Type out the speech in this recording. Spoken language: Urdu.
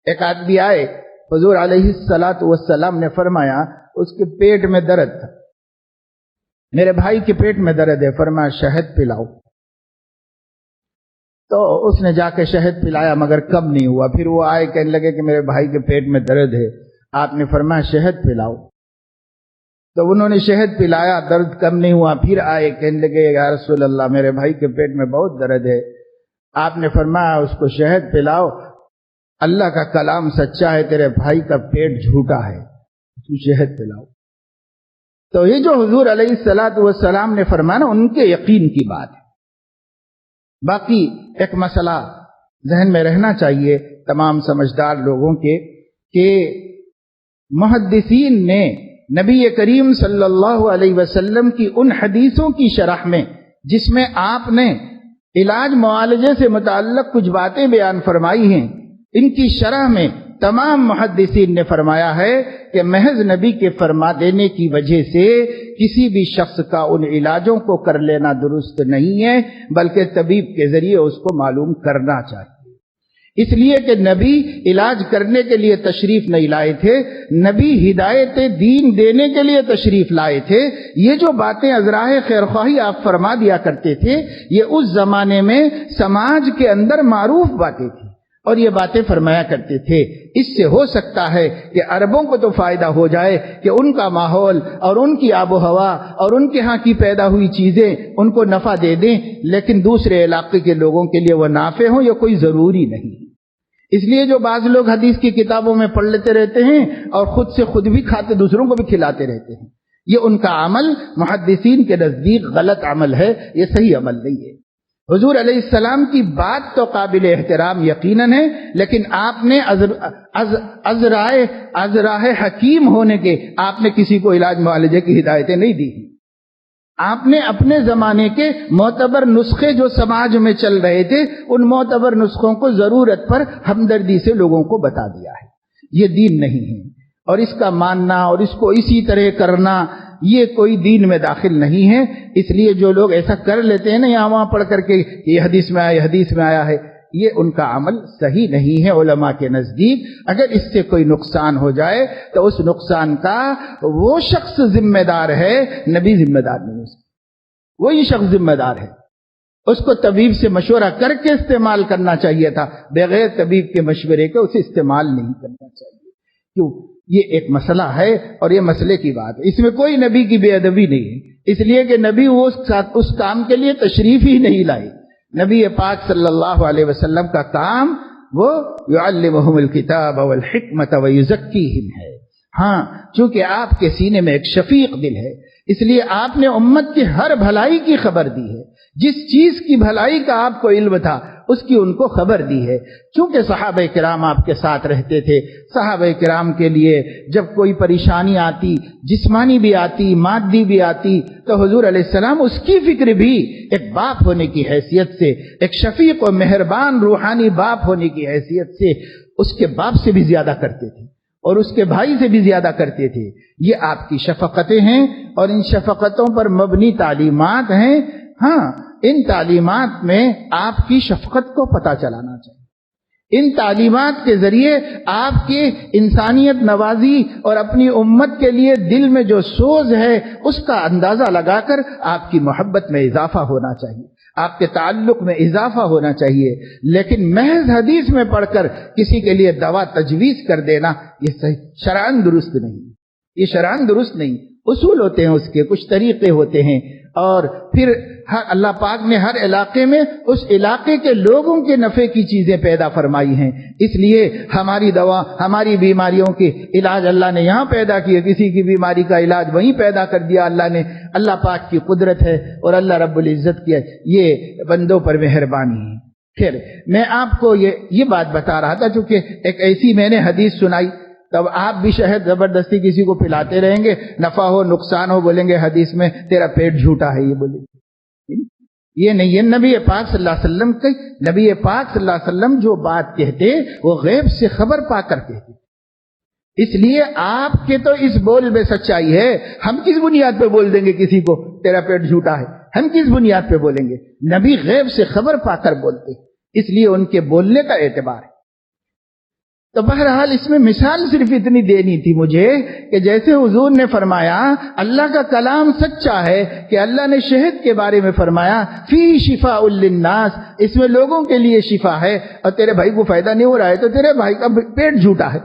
ایک آدمی آئے، حضور علیہ الصلاۃ والسلام نے فرمایا اس کے پیٹ میں درد تھا، میرے بھائی کے پیٹ میں درد ہے، فرمایا شہد پلاؤ۔ تو اس نے جا کے شہد پلایا مگر کم نہیں ہوا۔ پھر وہ آئے کہنے لگے کہ میرے بھائی کے پیٹ میں درد ہے، آپ نے فرمایا شہد پلاؤ۔ تو انہوں نے شہد پلایا، درد کم نہیں ہوا۔ پھر آئے کہنے لگے یا رسول اللہ میرے بھائی کے پیٹ میں بہت درد ہے، آپ نے فرمایا اس کو شہد پلاؤ، اللہ کا کلام سچا ہے، تیرے بھائی کا پیٹ جھوٹا ہے، تو شہد پلاؤ۔ تو یہ جو حضور علیہ الصلاۃ والسلام نے فرمایا نا، ان کے یقین کی بات ہے۔ باقی ایک مسئلہ ذہن میں رہنا چاہیے تمام سمجھدار لوگوں کے کہ محدثین نے نبی کریم صلی اللہ علیہ وسلم کی ان حدیثوں کی شرح میں جس میں آپ نے علاج معالجے سے متعلق کچھ باتیں بیان فرمائی ہیں، ان کی شرح میں تمام محدثین نے فرمایا ہے کہ محض نبی کے فرما دینے کی وجہ سے کسی بھی شخص کا ان علاجوں کو کر لینا درست نہیں ہے، بلکہ طبیب کے ذریعے اس کو معلوم کرنا چاہیے۔ اس لیے کہ نبی علاج کرنے کے لیے تشریف نہیں لائے تھے، نبی ہدایت دین دینے کے لیے تشریف لائے تھے۔ یہ جو باتیں ازراہ خیرخواہی آپ فرما دیا کرتے تھے، یہ اس زمانے میں سماج کے اندر معروف باتیں تھیں اور یہ باتیں فرمایا کرتے تھے۔ اس سے ہو سکتا ہے کہ عربوں کو تو فائدہ ہو جائے کہ ان کا ماحول اور ان کی آب و ہوا اور ان کے ہاں کی پیدا ہوئی چیزیں ان کو نفع دے دیں، لیکن دوسرے علاقے کے لوگوں کے لیے وہ نافع ہوں، یہ کوئی ضروری نہیں۔ اس لیے جو بعض لوگ حدیث کی کتابوں میں پڑھ لیتے رہتے ہیں اور خود سے خود بھی کھاتے دوسروں کو بھی کھلاتے رہتے ہیں، یہ ان کا عمل محدثین کے نزدیک غلط عمل ہے، یہ صحیح عمل نہیں ہے۔ حضور علیہ السلام کی بات تو قابل احترام یقیناً ہے، لیکن آپ نے ازراہ حکیم ہونے کے آپ نے کسی کو علاج معالجے کی ہدایتیں نہیں دی ہیں۔ آپ نے اپنے زمانے کے معتبر نسخے جو سماج میں چل رہے تھے، ان معتبر نسخوں کو ضرورت پر ہمدردی سے لوگوں کو بتا دیا ہے۔ یہ دین نہیں ہے، اور اس کا ماننا اور اس کو اسی طرح کرنا یہ کوئی دین میں داخل نہیں ہے۔ اس لیے جو لوگ ایسا کر لیتے ہیں نا یہاں وہاں پڑھ کر کے یہ حدیث میں آیا، یہ حدیث میں آیا ہے، یہ ان کا عمل صحیح نہیں ہے علماء کے نزدیک۔ اگر اس سے کوئی نقصان ہو جائے تو اس نقصان کا وہ شخص ذمہ دار ہے، نبی ذمہ دار نہیں، اس وہی شخص ذمہ دار ہے۔ اس کو طبیب سے مشورہ کر کے استعمال کرنا چاہیے تھا، بغیر طبیب کے مشورے کے اسے استعمال نہیں کرنا چاہیے۔ کیوں؟ یہ ایک مسئلہ ہے اور یہ مسئلے کی بات ہے، اس میں کوئی نبی کی بے ادبی نہیں ہے، اس لیے کہ نبی وہ اس کام کے لیے تشریف ہی نہیں لائے۔ نبی پاک صلی اللہ علیہ وسلم کا کام وہ یعلمہم الکتاب والحکمت ویزکیہم ہے۔ ہاں، چونکہ آپ کے سینے میں ایک شفیق دل ہے، اس لیے آپ نے امت کی ہر بھلائی کی خبر دی ہے۔ جس چیز کی بھلائی کا آپ کو علم تھا اس کی ان کو خبر دی ہے۔ چونکہ صحابہ کرام آپ کے ساتھ رہتے تھے، صحابہ کرام کے لیے جب کوئی پریشانی آتی، جسمانی بھی آتی، مادی بھی آتی، تو حضور علیہ السلام اس کی فکر بھی ایک باپ ہونے کی حیثیت سے، ایک شفیق و مہربان روحانی باپ ہونے کی حیثیت سے اس کے باپ سے بھی زیادہ کرتے تھے اور اس کے بھائی سے بھی زیادہ کرتے تھے۔ یہ آپ کی شفقتیں ہیں اور ان شفقتوں پر مبنی تعلیمات ہیں۔ ہاں، ان تعلیمات میں آپ کی شفقت کو پتہ چلانا چاہیے۔ ان تعلیمات کے ذریعے آپ کی انسانیت نوازی اور اپنی امت کے لیے دل میں جو سوز ہے اس کا اندازہ لگا کر آپ کی محبت میں اضافہ ہونا چاہیے، آپ کے تعلق میں اضافہ ہونا چاہیے۔ لیکن محض حدیث میں پڑھ کر کسی کے لیے دوا تجویز کر دینا یہ صحیح شرعاً درست نہیں، یہ شرعاً درست نہیں۔ اصول ہوتے ہیں، اس کے کچھ طریقے ہوتے ہیں، اور پھر اللہ پاک نے ہر علاقے میں اس علاقے کے لوگوں کے نفع کی چیزیں پیدا فرمائی ہیں۔ اس لیے ہماری دوا، ہماری بیماریوں کے علاج اللہ نے یہاں پیدا کیے، کسی کی بیماری کا علاج وہیں پیدا کر دیا اللہ نے۔ اللہ پاک کی قدرت ہے اور اللہ رب العزت کی یہ بندوں پر مہربانی ہے۔ پھر میں آپ کو یہ بات بتا رہا تھا، چونکہ ایک ایسی میں نے حدیث سنائی، تب آپ بھی شہد زبردستی کسی کو پلاتے رہیں گے، نفع ہو نقصان ہو، بولیں گے حدیث میں تیرا پیٹ جھوٹا ہے، یہ بولیں گے۔ یہ نہیں ہے نبی پاک صلی اللہ علیہ وسلم کی۔ نبی پاک صلی اللہ علیہ وسلم جو بات کہتے وہ غیب سے خبر پا کر کہتے، اس لیے آپ کے تو اس بول میں سچائی ہے۔ ہم کس بنیاد پہ بول دیں گے کسی کو تیرا پیٹ جھوٹا ہے؟ ہم کس بنیاد پہ بولیں گے؟ نبی غیب سے خبر پا کر بولتے، اس لیے ان کے بولنے کا اعتبار ہے۔ تو بہرحال اس میں مثال صرف اتنی دینی تھی مجھے کہ جیسے حضور نے فرمایا اللہ کا کلام سچا ہے کہ اللہ نے شہد کے بارے میں فرمایا فی شفاء للناس، اس میں لوگوں کے لیے شفا ہے، اور تیرے بھائی کو فائدہ نہیں ہو رہا ہے تو تیرے بھائی کا پیٹ جھوٹا ہے،